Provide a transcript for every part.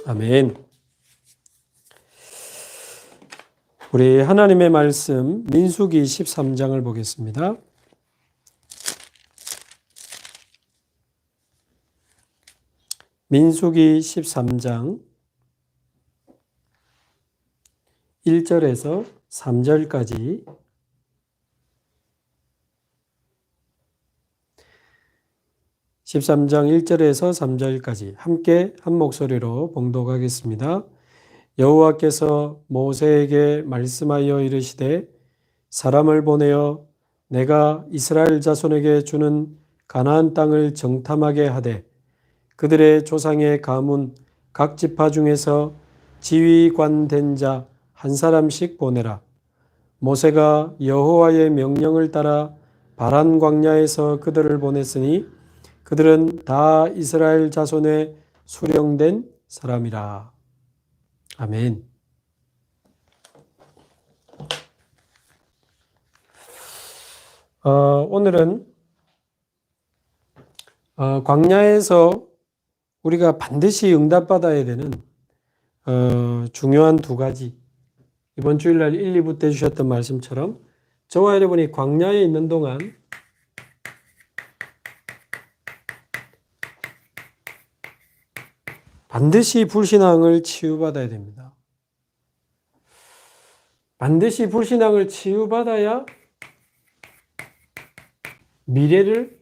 아멘. 우리 하나님의 말씀 민수기 13장을 보겠습니다. 민수기 13장 1절에서 3절까지 (13장) 1절에서 3절까지 함께 한 목소리로 봉독하겠습니다. 여호와께서 모세에게 말씀하여 이르시되 사람을 보내어 내가 이스라엘 자손에게 주는 가나안 땅을 정탐하게 하되 그들의 조상의 가문 각 지파 중에서 지휘관 된 자 한 사람씩 보내라. 모세가 여호와의 명령을 따라 바란 광야에서 그들을 보냈으니 그들은 다 이스라엘 자손의 수령된 사람이라. 아멘. 오늘은 광야에서 우리가 반드시 응답받아야 되는 중요한 두 가지, 이번 주일날 1, 2부 때 주셨던 말씀처럼 저와 여러분이 광야에 있는 동안 반드시 불신앙을 치유받아야 됩니다. 반드시 불신앙을 치유받아야 미래를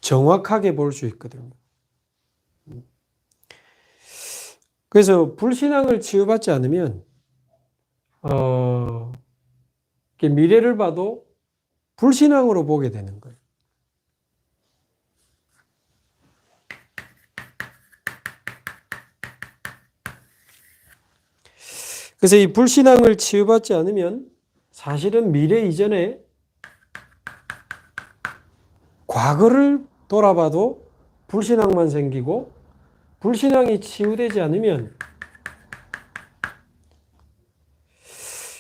정확하게 볼 수 있거든요. 그래서 불신앙을 치유받지 않으면 미래를 봐도 불신앙으로 보게 되는 거예요. 그래서 이 불신앙을 치유받지 않으면 사실은 미래 이전에 과거를 돌아봐도 불신앙만 생기고, 불신앙이 치유되지 않으면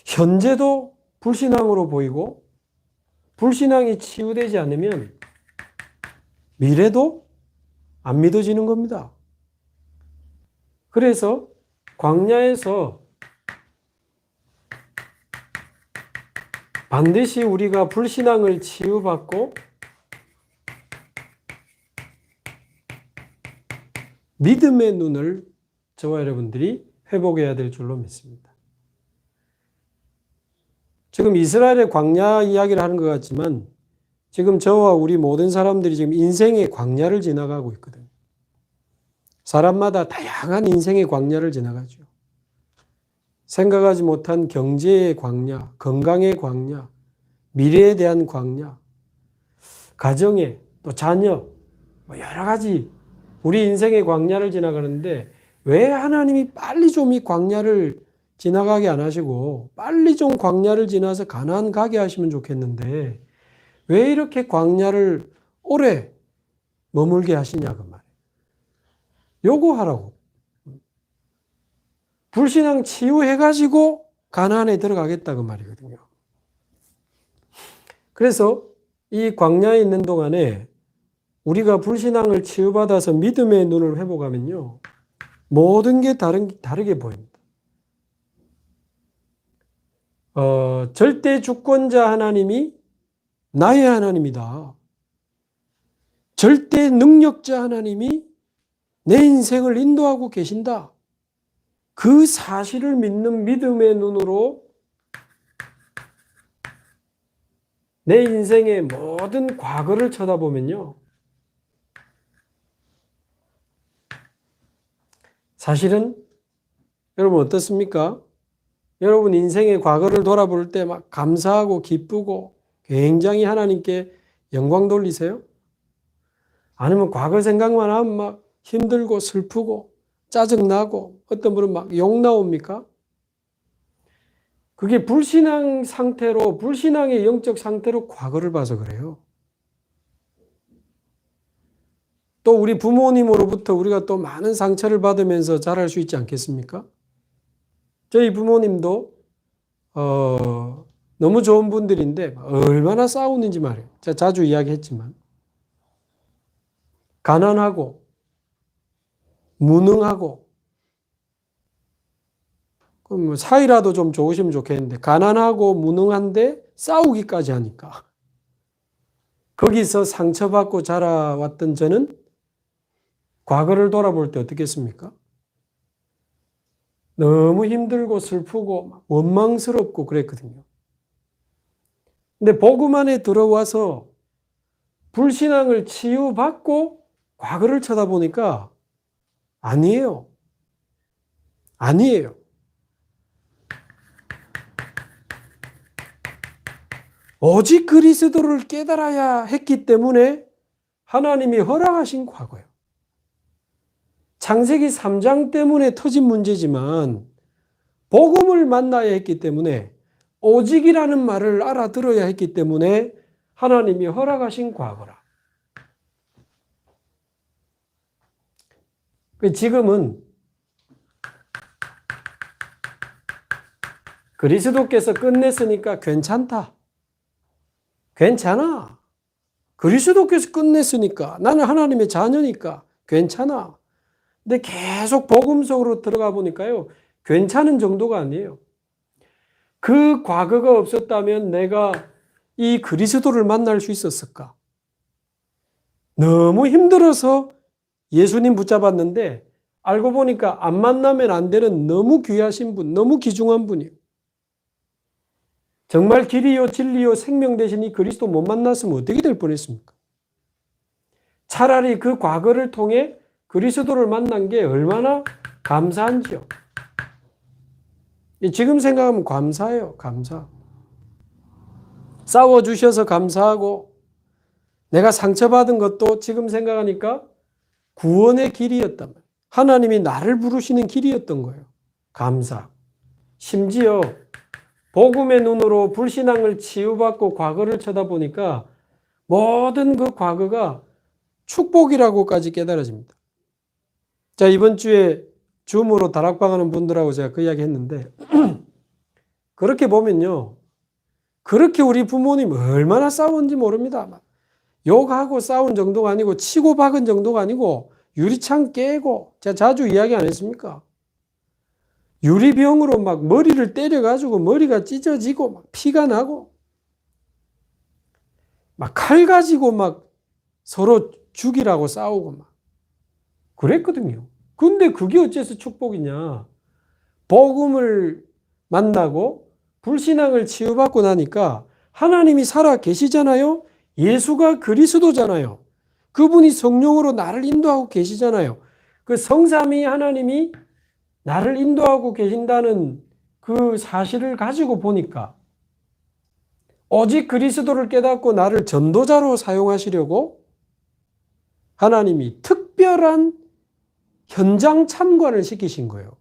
현재도 불신앙으로 보이고, 불신앙이 치유되지 않으면 미래도 안 믿어지는 겁니다. 그래서 광야에서 반드시 우리가 불신앙을 치유받고 믿음의 눈을 저와 여러분들이 회복해야 될 줄로 믿습니다. 지금 이스라엘의 광야 이야기를 하는 것 같지만 지금 저와 우리 모든 사람들이 지금 인생의 광야를 지나가고 있거든요. 사람마다 다양한 인생의 광야를 지나가죠. 생각하지 못한 경제의 광야, 건강의 광야, 미래에 대한 광야, 가정의 또 자녀, 여러 가지 우리 인생의 광야를 지나가는데 왜 하나님이 빨리 좀 이 광야를 지나가게 안 하시고 빨리 좀 광야를 지나서 가나안 가게 하시면 좋겠는데 왜 이렇게 광야를 오래 머물게 하시냐 그 말이에요. 요구하라고. 불신앙 치유해가지고 가나안에 들어가겠다 그 말이거든요. 그래서 이 광야에 있는 동안에 우리가 불신앙을 치유받아서 믿음의 눈을 회복하면요, 모든 게 다르게 보입니다. 절대 주권자 하나님이 나의 하나님이다. 절대 능력자 하나님이 내 인생을 인도하고 계신다. 그 사실을 믿는 믿음의 눈으로 내 인생의 모든 과거를 쳐다보면요, 사실은 여러분 어떻습니까? 여러분 인생의 과거를 돌아볼 때 막 감사하고 기쁘고 굉장히 하나님께 영광 돌리세요? 아니면 과거 생각만 하면 막 힘들고 슬프고 짜증나고 어떤 분은 막 욕 나옵니까? 그게 불신앙 상태로, 불신앙의 영적 상태로 과거를 봐서 그래요. 또 우리 부모님으로부터 우리가 또 많은 상처를 받으면서 자랄 수 있지 않겠습니까? 저희 부모님도 너무 좋은 분들인데 얼마나 싸우는지 말이에요. 제가 자주 이야기했지만 가난하고 무능하고 그럼 뭐 사이라도 좀 좋으시면 좋겠는데 가난하고 무능한데 싸우기까지 하니까 거기서 상처받고 자라왔던 저는 과거를 돌아볼 때 어떻겠습니까? 너무 힘들고 슬프고 원망스럽고 그랬거든요. 근데 복음 안에 들어와서 불신앙을 치유받고 과거를 쳐다보니까 아니에요. 아니에요. 오직 그리스도를 깨달아야 했기 때문에 하나님이 허락하신 과거예요. 창세기 3장 때문에 터진 문제지만 복음을 만나야 했기 때문에 오직이라는 말을 알아들어야 했기 때문에 하나님이 허락하신 과거라. 지금은 그리스도께서 끝냈으니까 괜찮다. 괜찮아. 그리스도께서 끝냈으니까 나는 하나님의 자녀니까 괜찮아. 근데 계속 복음 속으로 들어가 보니까요. 괜찮은 정도가 아니에요. 그 과거가 없었다면 내가 이 그리스도를 만날 수 있었을까? 너무 힘들어서 예수님 붙잡았는데 알고 보니까 안 만나면 안 되는 너무 귀하신 분, 너무 귀중한 분이에요. 정말 길이요 진리요 생명 되신 이 그리스도 못 만났으면 어떻게 될 뻔했습니까? 차라리 그 과거를 통해 그리스도를 만난 게 얼마나 감사한지요. 지금 생각하면 감사해요. 감사. 싸워주셔서 감사하고 내가 상처받은 것도 지금 생각하니까 구원의 길이었단 말이에요. 하나님이 나를 부르시는 길이었던 거예요. 감사. 심지어 복음의 눈으로 불신앙을 치유받고 과거를 쳐다보니까 모든 그 과거가 축복이라고까지 깨달아집니다. 자, 이번 주에 줌으로 다락방 하는 분들하고 제가 그 이야기 했는데 그렇게 보면요. 그렇게 우리 부모님 얼마나 싸웠는지 모릅니다. 욕하고 싸운 정도가 아니고 치고 박은 정도가 아니고 유리창 깨고 제가 자주 이야기 안 했습니까? 유리병으로 막 머리를 때려가지고 머리가 찢어지고 막 피가 나고 막 칼 가지고 막 서로 죽이라고 싸우고 막 그랬거든요. 근데 그게 어째서 축복이냐? 복음을 만나고 불신앙을 치유받고 나니까 하나님이 살아 계시잖아요. 예수가 그리스도잖아요. 그분이 성령으로 나를 인도하고 계시잖아요. 그 성삼위 하나님이 나를 인도하고 계신다는 그 사실을 가지고 보니까 오직 그리스도를 깨닫고 나를 전도자로 사용하시려고 하나님이 특별한 현장 참관을 시키신 거예요.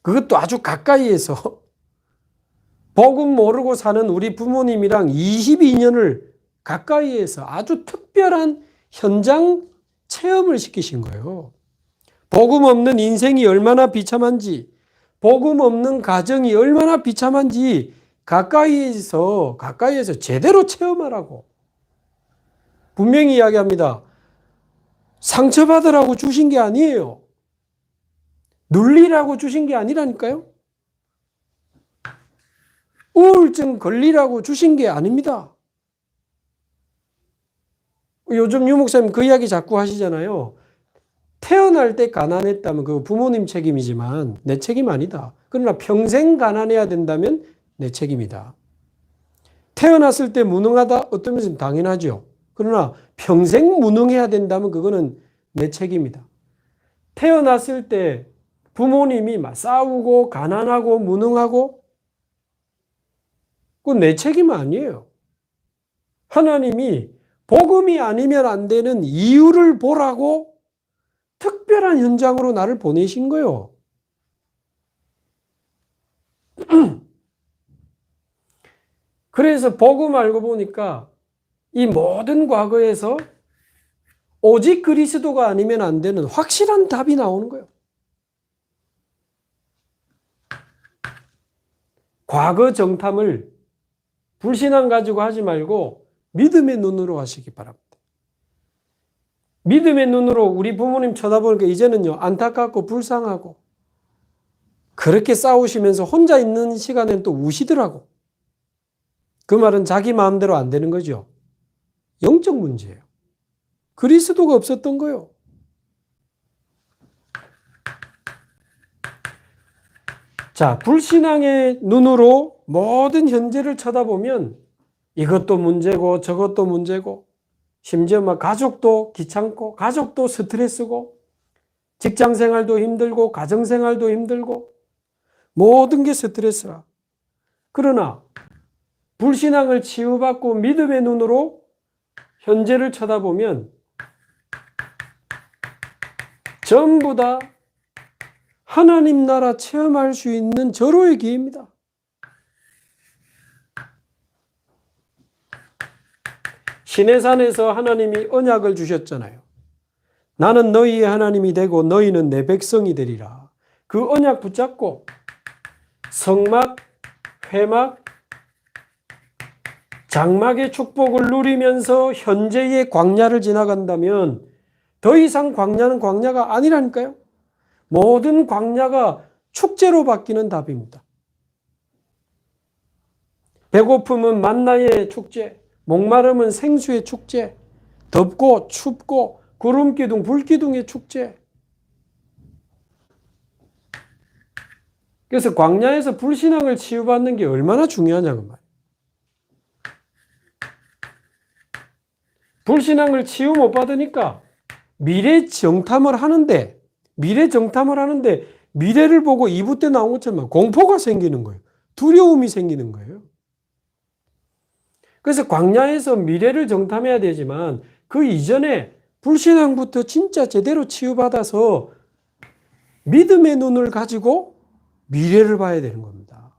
그것도 아주 가까이에서 복음 모르고 사는 우리 부모님이랑 22년을 가까이에서 아주 특별한 현장 체험을 시키신 거예요. 복음 없는 인생이 얼마나 비참한지, 복음 없는 가정이 얼마나 비참한지 가까이에서 제대로 체험하라고 분명히 이야기합니다. 상처받으라고 주신 게 아니에요. 눌리라고 주신 게 아니라니까요. 우울증 걸리라고 주신 게 아닙니다. 요즘 유 목사님 그 이야기 자꾸 하시잖아요. 태어날 때 가난했다면 그거 부모님 책임이지만 내 책임 아니다. 그러나 평생 가난해야 된다면 내 책임이다. 태어났을 때 무능하다? 어떤 면에서는 당연하죠. 그러나 평생 무능해야 된다면 그거는 내 책임이다. 태어났을 때 부모님이 막 싸우고 가난하고 무능하고 그건 내 책임 아니에요. 하나님이 복음이 아니면 안 되는 이유를 보라고 특별한 현장으로 나를 보내신 거예요. 그래서 복음 알고 보니까 이 모든 과거에서 오직 그리스도가 아니면 안 되는 확실한 답이 나오는 거예요. 과거 정탐을 불신앙 가지고 하지 말고 믿음의 눈으로 하시기 바랍니다. 믿음의 눈으로 우리 부모님 쳐다보니까 이제는요, 안타깝고 불쌍하고 그렇게 싸우시면서 혼자 있는 시간에는 또 우시더라고. 그 말은 자기 마음대로 안 되는 거죠. 영적 문제예요. 그리스도가 없었던 거예요. 자, 불신앙의 눈으로 모든 현재를 쳐다보면 이것도 문제고 저것도 문제고 심지어 막 가족도 귀찮고 가족도 스트레스고 직장생활도 힘들고 가정생활도 힘들고 모든 게 스트레스라. 그러나 불신앙을 치유받고 믿음의 눈으로 현재를 쳐다보면 전부 다 하나님 나라 체험할 수 있는 절호의 기회입니다. 시내산에서 하나님이 언약을 주셨잖아요. 나는 너희의 하나님이 되고 너희는 내 백성이 되리라. 그 언약 붙잡고 성막, 회막, 장막의 축복을 누리면서 현재의 광야를 지나간다면 더 이상 광야는 광야가 아니라니까요. 모든 광야가 축제로 바뀌는 답입니다. 배고픔은 만나의 축제, 목마름은 생수의 축제, 덥고 춥고 구름기둥, 불기둥의 축제. 그래서 광야에서 불신앙을 치유받는 게 얼마나 중요하냐고 말이에요. 불신앙을 치유 못 받으니까 미래 정탐을 하는데 미래를 보고 2부 때 나온 것처럼 공포가 생기는 거예요. 두려움이 생기는 거예요. 그래서 광야에서 미래를 정탐해야 되지만 그 이전에 불신앙부터 진짜 제대로 치유받아서 믿음의 눈을 가지고 미래를 봐야 되는 겁니다.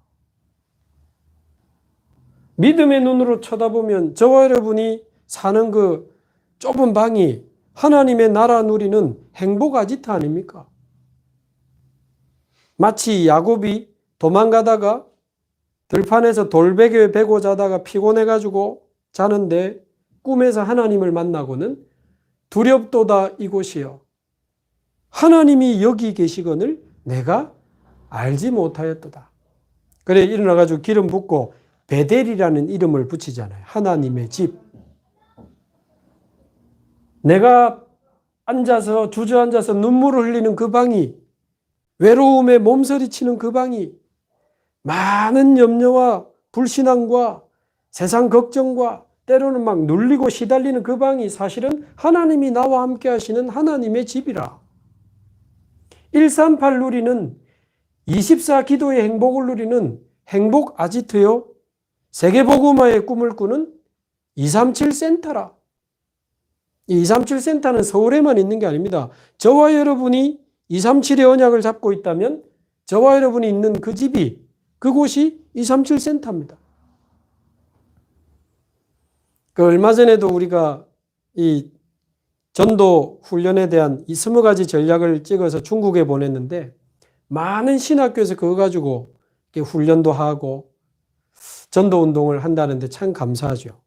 믿음의 눈으로 쳐다보면 저와 여러분이 사는 그 좁은 방이 하나님의 나라 누리는 행복 아지트 아닙니까? 마치 야곱이 도망가다가 들판에서 돌베개에 베고 자다가 피곤해가지고 자는데 꿈에서 하나님을 만나고는 두렵도다 이곳이여 하나님이 여기 계시거늘 내가 알지 못하였도다. 그래 일어나가지고 기름 붓고 베델이라는 이름을 붙이잖아요. 하나님의 집. 내가 앉아서 주저앉아서 눈물을 흘리는 그 방이 외로움에 몸서리치는 그 방이 많은 염려와 불신앙과 세상 걱정과 때로는 막 눌리고 시달리는 그 방이 사실은 하나님이 나와 함께 하시는 하나님의 집이라. 138 누리는 24 기도의 행복을 누리는 행복 아지트요. 세계복음화의 꿈을 꾸는 237 센터라. 이 237 센터는 서울에만 있는 게 아닙니다. 저와 여러분이 237의 언약을 잡고 있다면 저와 여러분이 있는 그 집이 그곳이 237 센터입니다. 그 얼마 전에도 우리가 이 전도 훈련에 대한 이 20가지 전략을 찍어서 중국에 보냈는데 많은 신학교에서 그거 가지고 훈련도 하고 전도 운동을 한다는데 참 감사하죠.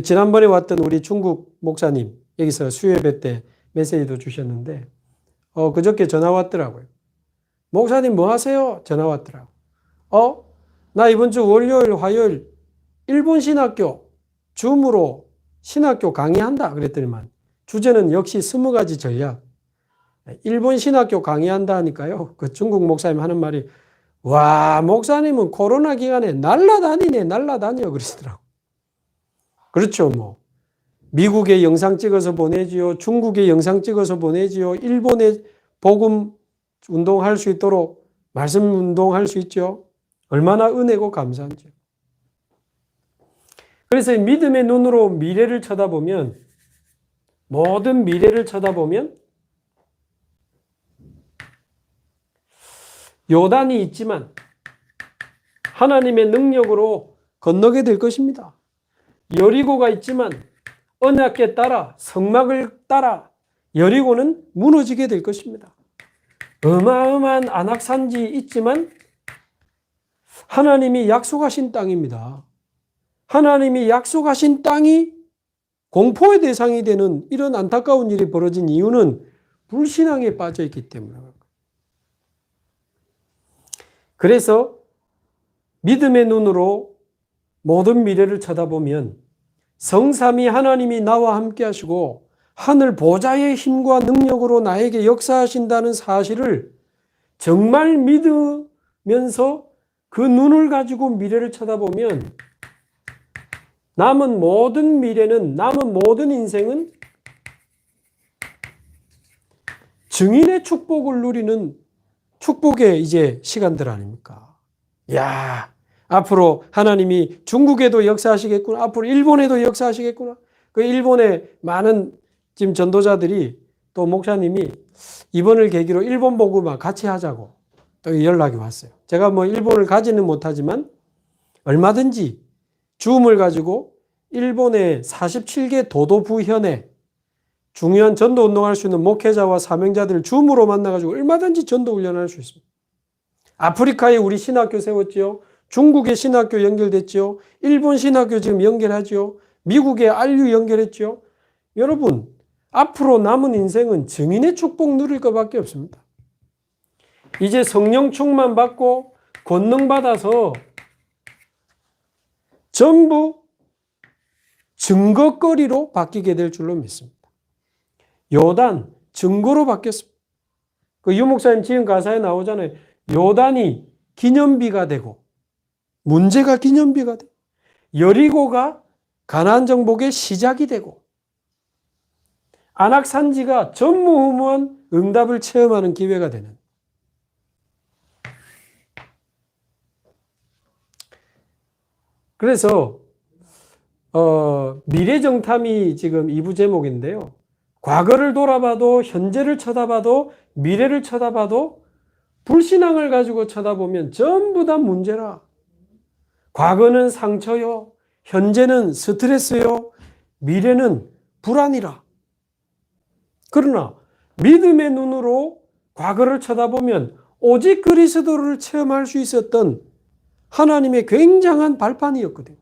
지난번에 왔던 우리 중국 목사님 여기서 수요예배 때 메시지도 주셨는데 그저께 전화 왔더라고요. 목사님 뭐 하세요? 전화 왔더라고요. 나 이번 주 월요일 화요일 일본 신학교 줌으로 신학교 강의한다 그랬더니만 주제는 역시 20가지 전략. 일본 신학교 강의한다 하니까요. 그 중국 목사님 하는 말이 와 목사님은 코로나 기간에 날라다녀 그러시더라고요. 그렇죠. 뭐 미국에 영상 찍어서 보내지요. 중국에 영상 찍어서 보내지요. 일본에 복음 운동할 수 있도록 말씀 운동할 수 있죠. 얼마나 은혜고 감사한지. 그래서 믿음의 눈으로 미래를 쳐다보면 모든 미래를 쳐다보면 요단이 있지만 하나님의 능력으로 건너게 될 것입니다. 여리고가 있지만 언약궤 따라 성막을 따라 여리고는 무너지게 될 것입니다. 어마어마한 안악산지 있지만 하나님이 약속하신 땅입니다. 하나님이 약속하신 땅이 공포의 대상이 되는 이런 안타까운 일이 벌어진 이유는 불신앙에 빠져 있기 때문에. 그래서 믿음의 눈으로 모든 미래를 쳐다보면 성삼위 하나님이 나와 함께 하시고 하늘 보좌의 힘과 능력으로 나에게 역사하신다는 사실을 정말 믿으면서 그 눈을 가지고 미래를 쳐다보면 남은 모든 미래는, 남은 모든 인생은 증인의 축복을 누리는 축복의 이제 시간들 아닙니까? 야, 앞으로 하나님이 중국에도 역사하시겠구나. 앞으로 일본에도 역사하시겠구나. 그 일본의 많은 지금 전도자들이 또 목사님이 이번을 계기로 일본 복음화 같이 하자고 또 연락이 왔어요. 제가 뭐 일본을 가지는 못하지만 얼마든지 줌을 가지고 일본의 47개 도도 부현에 중요한 전도 운동할 수 있는 목회자와 사명자들을 줌으로 만나가지고 얼마든지 전도 훈련할 수 있습니다. 아프리카에 우리 신학교 세웠지요. 중국의 신학교 연결됐지요. 일본 신학교 지금 연결하지요. 미국의 RU 연결했지요. 여러분, 앞으로 남은 인생은 증인의 축복 누릴 것밖에 없습니다. 이제 성령 충만 받고 권능 받아서 전부 증거거리로 바뀌게 될 줄로 믿습니다. 요단 증거로 바뀌었습니다. 그 유목사님 지은 가사에 나오잖아요. 요단이 기념비가 되고 문제가 기념비가 되고 여리고가 가나안 정복의 시작이 되고 안악산지가 전무후무한 응답을 체험하는 기회가 되는. 그래서 미래정탐이 지금 2부 제목인데요. 과거를 돌아봐도 현재를 쳐다봐도 미래를 쳐다봐도 불신앙을 가지고 쳐다보면 전부 다 문제라. 과거는 상처요. 현재는 스트레스요. 미래는 불안이라. 그러나 믿음의 눈으로 과거를 쳐다보면 오직 그리스도를 체험할 수 있었던 하나님의 굉장한 발판이었거든요.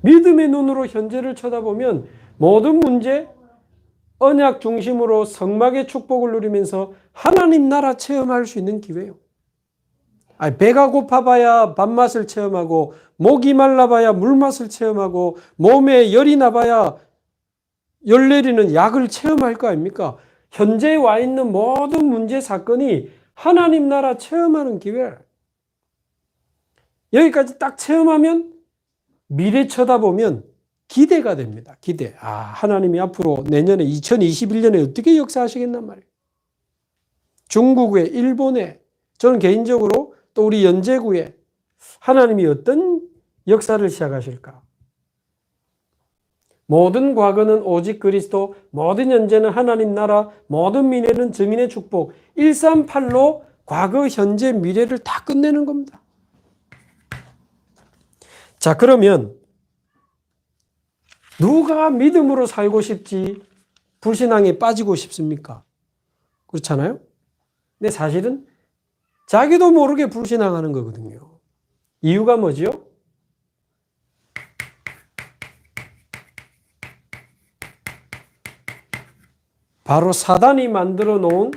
믿음의 눈으로 현재를 쳐다보면 모든 문제, 언약 중심으로 성막의 축복을 누리면서 하나님 나라 체험할 수 있는 기회예요. 배가 고파봐야 밥맛을 체험하고 목이 말라봐야 물맛을 체험하고 몸에 열이 나봐야 열 내리는 약을 체험할 거 아닙니까? 현재에 와 있는 모든 문제 사건이 하나님 나라 체험하는 기회예요. 여기까지 딱 체험하면 미래 쳐다보면 기대가 됩니다. 기대. 하나님이 앞으로 내년에 2021년에 어떻게 역사하시겠단 말이에요. 중국에, 일본에, 저는 개인적으로 또 우리 연제구에 하나님이 어떤 역사를 시작하실까? 모든 과거는 오직 그리스도, 모든 현재는 하나님 나라, 모든 미래는 증인의 축복. 138로 과거, 현재, 미래를 다 끝내는 겁니다. 자, 그러면 누가 믿음으로 살고 싶지 불신앙에 빠지고 싶습니까? 그렇잖아요? 근데 사실은 자기도 모르게 불신앙하는 거거든요. 이유가 뭐죠? 바로 사단이 만들어 놓은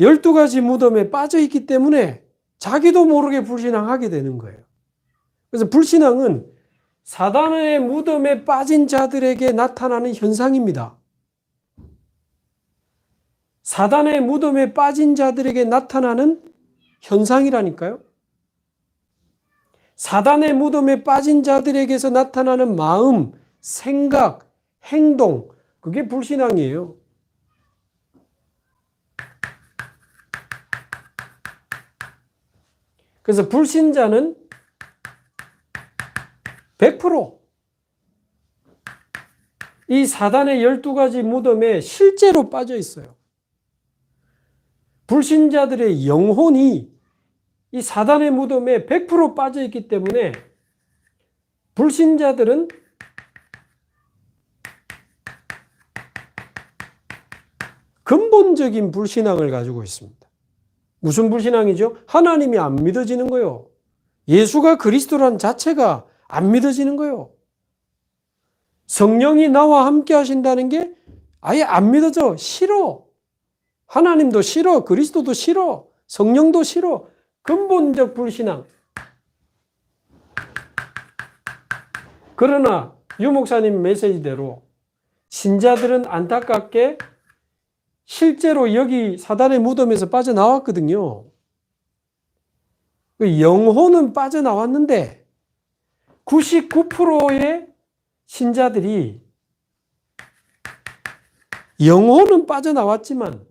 12가지 무덤에 빠져 있기 때문에 자기도 모르게 불신앙하게 되는 거예요. 그래서 불신앙은 사단의 무덤에 빠진 자들에게 나타나는 현상입니다. 사단의 무덤에 빠진 자들에게 나타나는 현상이라니까요. 사단의 무덤에 빠진 자들에게서 나타나는 마음, 생각, 행동, 그게 불신앙이에요. 그래서 불신자는 100% 이 사단의 12가지 무덤에 실제로 빠져 있어요. 불신자들의 영혼이 이 사단의 무덤에 100% 빠져 있기 때문에 불신자들은 근본적인 불신앙을 가지고 있습니다. 무슨 불신앙이죠? 하나님이 안 믿어지는 거예요. 예수가 그리스도라는 자체가 안 믿어지는 거예요. 성령이 나와 함께 하신다는 게 아예 안 믿어져. 싫어. 하나님도 싫어. 그리스도도 싫어. 성령도 싫어. 근본적 불신앙. 그러나 유 목사님 메시지대로 신자들은 안타깝게 실제로 여기 사단의 무덤에서 빠져나왔거든요. 영혼은 빠져나왔는데 99%의 신자들이 영혼은 빠져나왔지만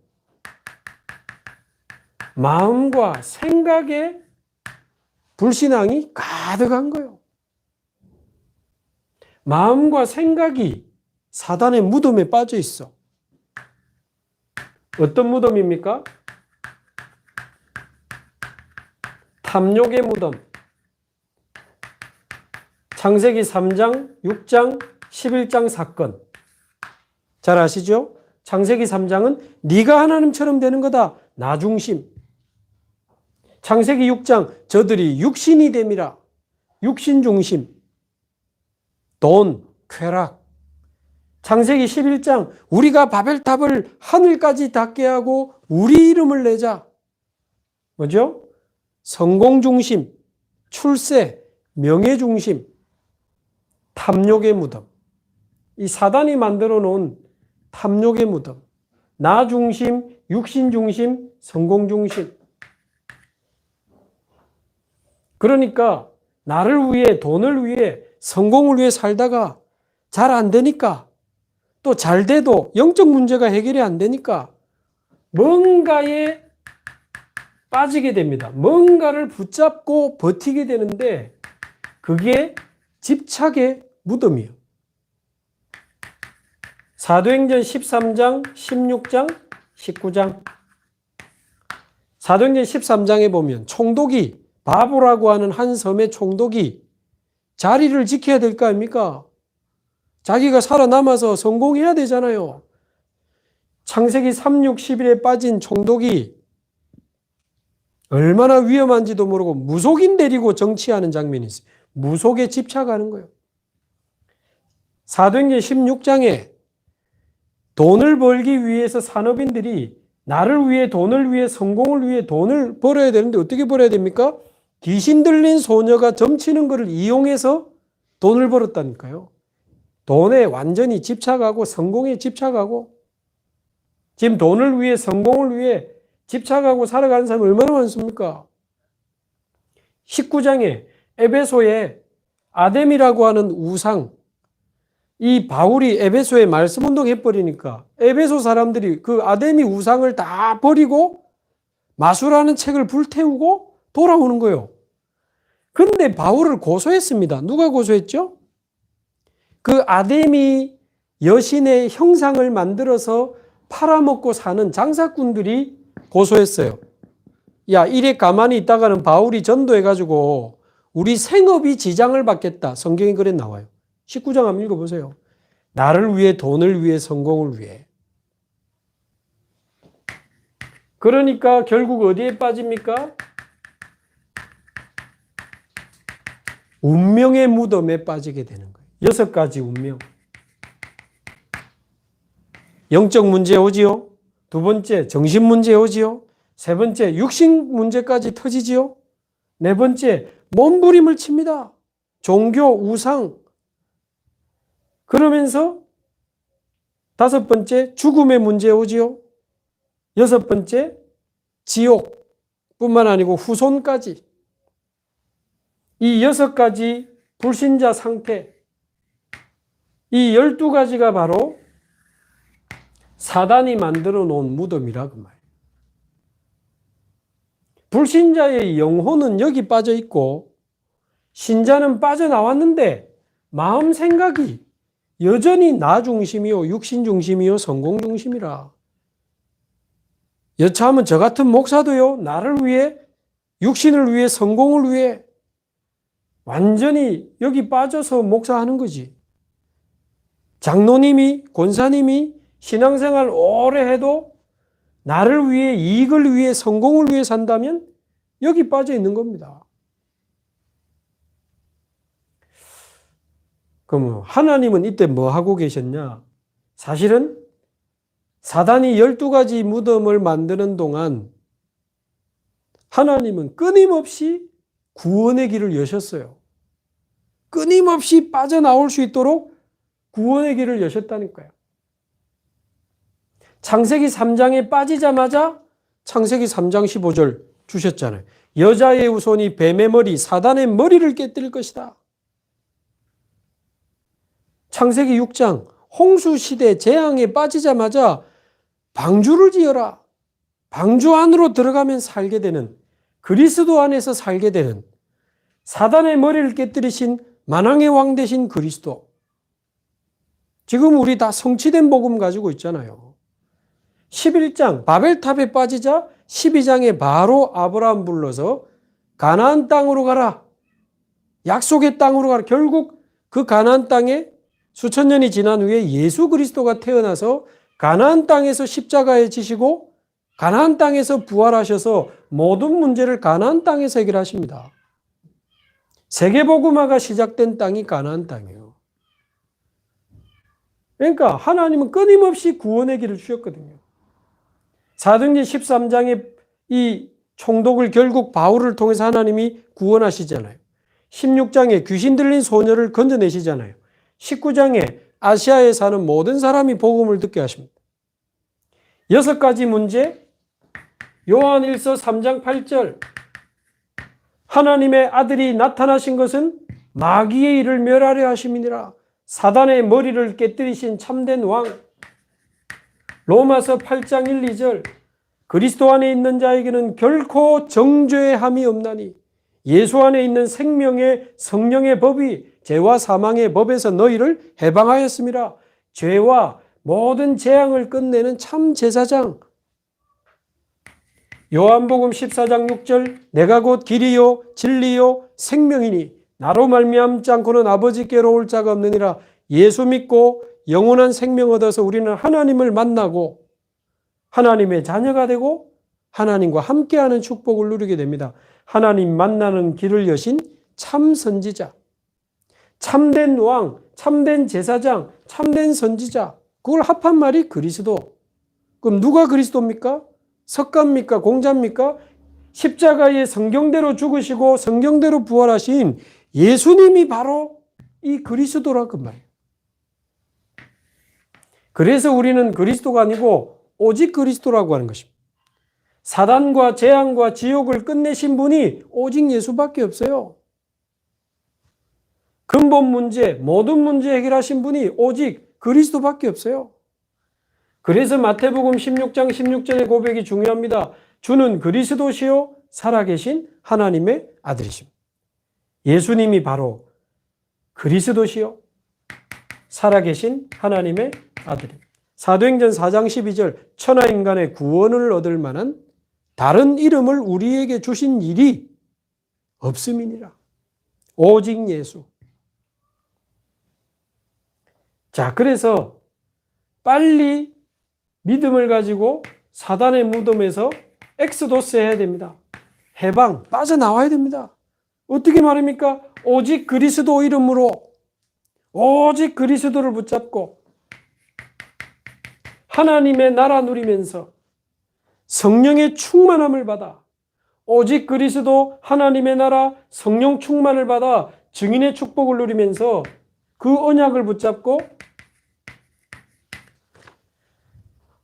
마음과 생각에 불신앙이 가득한 거예요. 마음과 생각이 사단의 무덤에 빠져 있어. 어떤 무덤입니까? 탐욕의 무덤. 창세기 3장, 6장, 11장 사건. 잘 아시죠? 창세기 3장은 네가 하나님처럼 되는 거다. 나 중심. 창세기 6장 저들이 육신이 됨이라. 육신 중심. 돈, 쾌락. 창세기 11장 우리가 바벨탑을 하늘까지 닿게 하고 우리 이름을 내자. 뭐죠? 성공 중심, 출세, 명예 중심, 탐욕의 무덤. 이 사단이 만들어 놓은 탐욕의 무덤. 나 중심, 육신 중심, 성공 중심. 그러니까 나를 위해, 돈을 위해, 성공을 위해 살다가 잘 안 되니까 또 잘 돼도 영적 문제가 해결이 안 되니까 뭔가에 빠지게 됩니다. 뭔가를 붙잡고 버티게 되는데 그게 집착의 무덤이에요. 사도행전 13장, 16장, 19장. 사도행전 13장에 보면 총독이 바보라고 하는 한 섬의 총독이 자리를 지켜야 될 거 아닙니까? 자기가 살아남아서 성공해야 되잖아요. 창세기 3, 6, 11에 빠진 총독이 얼마나 위험한지도 모르고 무속인 데리고 정치하는 장면이 있어요. 무속에 집착하는 거예요. 사도행전 16장에 돈을 벌기 위해서 산업인들이 나를 위해 돈을 위해 성공을 위해 돈을 벌어야 되는데 어떻게 벌어야 됩니까? 귀신 들린 소녀가 점치는 것을 이용해서 돈을 벌었다니까요. 돈에 완전히 집착하고 성공에 집착하고 지금 돈을 위해 성공을 위해 집착하고 살아가는 사람이 얼마나 많습니까? 19장에 에베소에 아뎀이라고 하는 우상, 이 바울이 에베소에 말씀 운동 해버리니까 에베소 사람들이 그 아뎀이 우상을 다 버리고 마술하는 책을 불태우고 돌아오는 거예요. 그런데 바울을 고소했습니다. 누가 고소했죠? 그 아데미 여신의 형상을 만들어서 팔아먹고 사는 장사꾼들이 고소했어요. 야, 이래 가만히 있다가는 바울이 전도해가지고 우리 생업이 지장을 받겠다. 성경에 그래 나와요. 19장 한번 읽어보세요. 나를 위해, 돈을 위해, 성공을 위해. 그러니까 결국 어디에 빠집니까? 운명의 무덤에 빠지게 되는 거예요. 6가지 운명. 영적 문제 오지요. 2번째, 정신 문제 오지요. 3번째, 육신 문제까지 터지지요. 4번째, 몸부림을 칩니다. 종교, 우상. 그러면서 5번째, 죽음의 문제 오지요. 6번째, 지옥뿐만 아니고 후손까지. 이 6가지 불신자 상태, 이 12가지가 바로 사단이 만들어 놓은 무덤이라 그 말이에요. 불신자의 영혼은 여기 빠져 있고 신자는 빠져나왔는데 마음 생각이 여전히 나 중심이요, 육신 중심이요, 성공 중심이라. 여차하면 저 같은 목사도요, 나를 위해, 육신을 위해, 성공을 위해 완전히 여기 빠져서 목사하는 거지. 장로님이, 권사님이 신앙생활 오래 해도 나를 위해, 이익을 위해, 성공을 위해 산다면 여기 빠져 있는 겁니다. 그럼 하나님은 이때 뭐 하고 계셨냐? 사실은 사단이 12가지 무덤을 만드는 동안 하나님은 끊임없이 구원의 길을 여셨어요. 끊임없이 빠져나올 수 있도록 구원의 길을 여셨다니까요. 창세기 3장에 빠지자마자 창세기 3장 15절 주셨잖아요. 여자의 후손이 뱀의 머리, 사단의 머리를 깨뜨릴 것이다. 창세기 6장 홍수시대 재앙에 빠지자마자 방주를 지어라. 방주 안으로 들어가면 살게 되는, 그리스도 안에서 살게 되는, 사단의 머리를 깨뜨리신 만왕의 왕 되신 그리스도. 지금 우리 다 성취된 복음 가지고 있잖아요. 11장 바벨탑에 빠지자 12장에 바로 아브라함 불러서 가나안 땅으로 가라. 약속의 땅으로 가라. 결국 그 가나안 땅에 수천 년이 지난 후에 예수 그리스도가 태어나서 가나안 땅에서 십자가에 지시고 가나안 땅에서 부활하셔서 모든 문제를 가나안 땅에서 해결하십니다. 세계복음화가 시작된 땅이 가나안 땅이에요. 그러니까 하나님은 끊임없이 구원의 길을 주셨거든요. 사도행전 13장에 이 총독을 결국 바울을 통해서 하나님이 구원하시잖아요. 16장에 귀신 들린 소녀를 건져내시잖아요. 19장에 아시아에 사는 모든 사람이 복음을 듣게 하십니다. 6가지 문제, 요한 1서 3장 8절, 하나님의 아들이 나타나신 것은 마귀의 일을 멸하려 하심이니라. 사단의 머리를 깨뜨리신 참된 왕. 로마서 8장 1, 2절, 그리스도 안에 있는 자에게는 결코 정죄함이 없나니 예수 안에 있는 생명의 성령의 법이 죄와 사망의 법에서 너희를 해방하였음이라. 죄와 모든 재앙을 끝내는 참 제사장. 요한복음 14장 6절, 내가 곧 길이요 진리요 생명이니 나로 말미암지 않고는 아버지께로 올 자가 없느니라. 예수 믿고 영원한 생명 얻어서 우리는 하나님을 만나고 하나님의 자녀가 되고 하나님과 함께하는 축복을 누리게 됩니다. 하나님 만나는 길을 여신 참 선지자, 참된 왕, 참된 제사장, 참된 선지자, 그걸 합한 말이 그리스도. 그럼 누가 그리스도입니까? 석가입니까? 공자입니까? 십자가에 성경대로 죽으시고 성경대로 부활하신 예수님이 바로 이 그리스도라 그 말이에요. 그래서 우리는 그리스도가 아니고 오직 그리스도라고 하는 것입니다. 사단과 재앙과 지옥을 끝내신 분이 오직 예수밖에 없어요. 근본 문제, 모든 문제 해결하신 분이 오직 그리스도밖에 없어요. 그래서 마태복음 16장 16절의 고백이 중요합니다. 주는 그리스도시요 살아계신 하나님의 아들이십니다. 예수님이 바로 그리스도시요 살아계신 하나님의 아들입니다. 사도행전 4장 12절, 천하 인간의 구원을 얻을 만한 다른 이름을 우리에게 주신 일이 없음이니라. 오직 예수. 자, 그래서 빨리 믿음을 가지고 사단의 무덤에서 엑스도스 해야 됩니다. 해방, 빠져나와야 됩니다. 어떻게 말입니까? 오직 그리스도 이름으로, 오직 그리스도를 붙잡고 하나님의 나라 누리면서 성령의 충만함을 받아 오직 그리스도 하나님의 나라 성령 충만을 받아 증인의 축복을 누리면서 그 언약을 붙잡고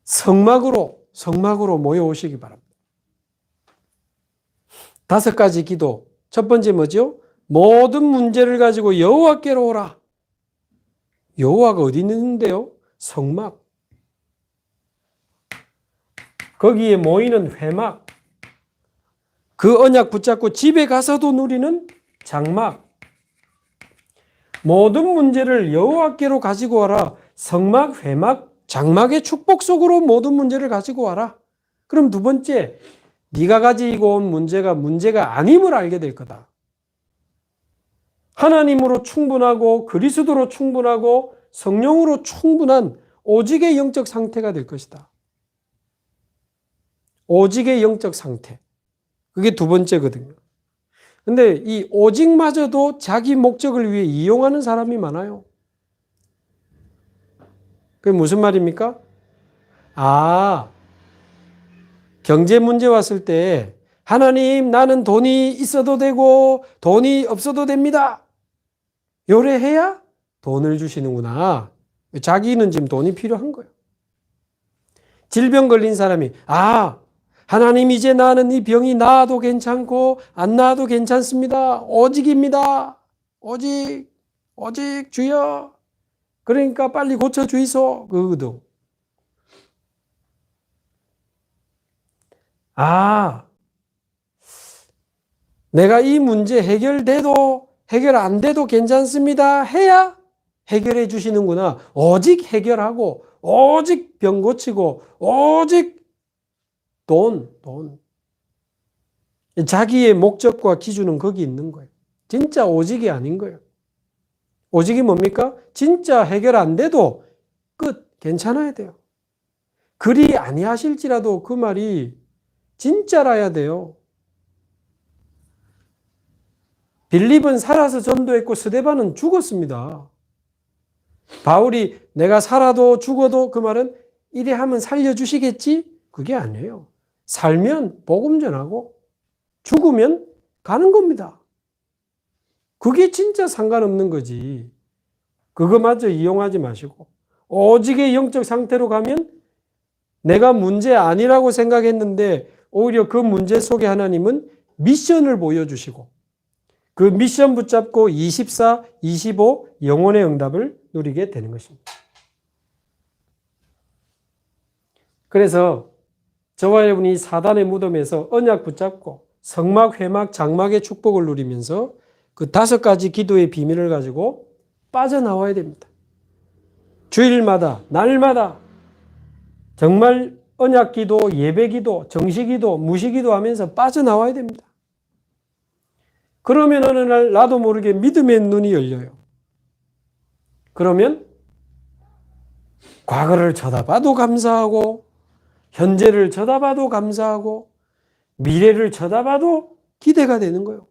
성막으로 모여오시기 바랍니다. 5가지 기도. 첫 번째 뭐죠? 모든 문제를 가지고 여호와께로 오라. 여호와가 어디 있는데요? 성막. 거기에 모이는 회막. 그 언약 붙잡고 집에 가서도 누리는 장막. 모든 문제를 여호와께로 가지고 와라. 성막, 회막, 장막의 축복 속으로 모든 문제를 가지고 와라. 그럼 두 번째, 네가 가지고 온 문제가 아님을 알게 될 거다. 하나님으로 충분하고 그리스도로 충분하고 성령으로 충분한 오직의 영적 상태가 될 것이다. 오직의 영적 상태. 그게 두 번째거든요. 근데 이 오직마저도 자기 목적을 위해 이용하는 사람이 많아요. 그게 무슨 말입니까? 아, 경제 문제 왔을 때 하나님 나는 돈이 있어도 되고 돈이 없어도 됩니다. 요래해야 돈을 주시는구나. 자기는 지금 돈이 필요한 거예요. 질병 걸린 사람이 하나님 이제 나는 이 병이 나아도 괜찮고 안 나아도 괜찮습니다. 오직입니다. 오직 주여. 그러니까 빨리 고쳐주이소. 그거거든. 내가 이 문제 해결돼도 해결 안 돼도 괜찮습니다. 해야 해결해 주시는구나. 오직 해결하고 오직 병 고치고 오직 돈. 자기의 목적과 기준은 거기 있는 거예요. 진짜 오직이 아닌 거예요. 오직이 뭡니까? 진짜 해결 안 돼도 끝. 괜찮아야 돼요. 그리 아니하실지라도 그 말이 진짜라야 돼요. 빌립은 살아서 전도했고 스데반은 죽었습니다. 바울이 내가 살아도 죽어도 그 말은 이래 하면 살려주시겠지? 그게 아니에요. 살면 복음 전하고 죽으면 가는 겁니다. 그게 진짜 상관없는 거지. 그거마저 이용하지 마시고 오직의 영적 상태로 가면 내가 문제 아니라고 생각했는데 오히려 그 문제 속에 하나님은 미션을 보여주시고 그 미션 붙잡고 24, 25 영혼의 응답을 누리게 되는 것입니다. 그래서 저와 여러분이 사단의 무덤에서 언약 붙잡고 성막, 회막, 장막의 축복을 누리면서 그 5가지 기도의 비밀을 가지고 빠져나와야 됩니다. 주일마다, 날마다 정말 언약 기도, 예배 기도, 정시 기도, 무시 기도 하면서 빠져나와야 됩니다. 그러면 어느 날 나도 모르게 믿음의 눈이 열려요. 그러면 과거를 쳐다봐도 감사하고 현재를 쳐다봐도 감사하고 미래를 쳐다봐도 기대가 되는 거예요.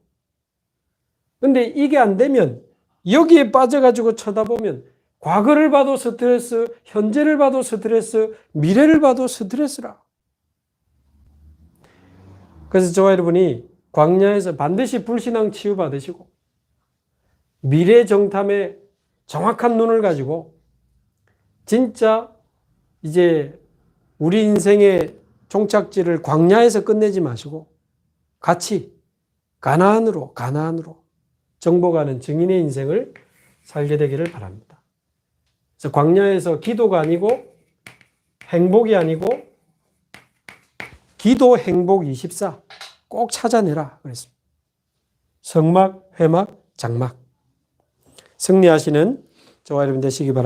근데 이게 안 되면 여기에 빠져가지고 쳐다보면 과거를 봐도 스트레스, 현재를 봐도 스트레스, 미래를 봐도 스트레스라. 그래서 저와 여러분이 광야에서 반드시 불신앙 치유받으시고 미래 정탐에 정확한 눈을 가지고 진짜 이제 우리 인생의 종착지를 광야에서 끝내지 마시고 같이 가나안으로 정복하는 증인의 인생을 살게 되기를 바랍니다. 그래서 광야에서 기도가 아니고 행복이 아니고 기도 행복 24 꼭 찾아내라 그랬습니다. 성막, 회막, 장막 승리하시는 저와 여러분 되시기 바랍니다.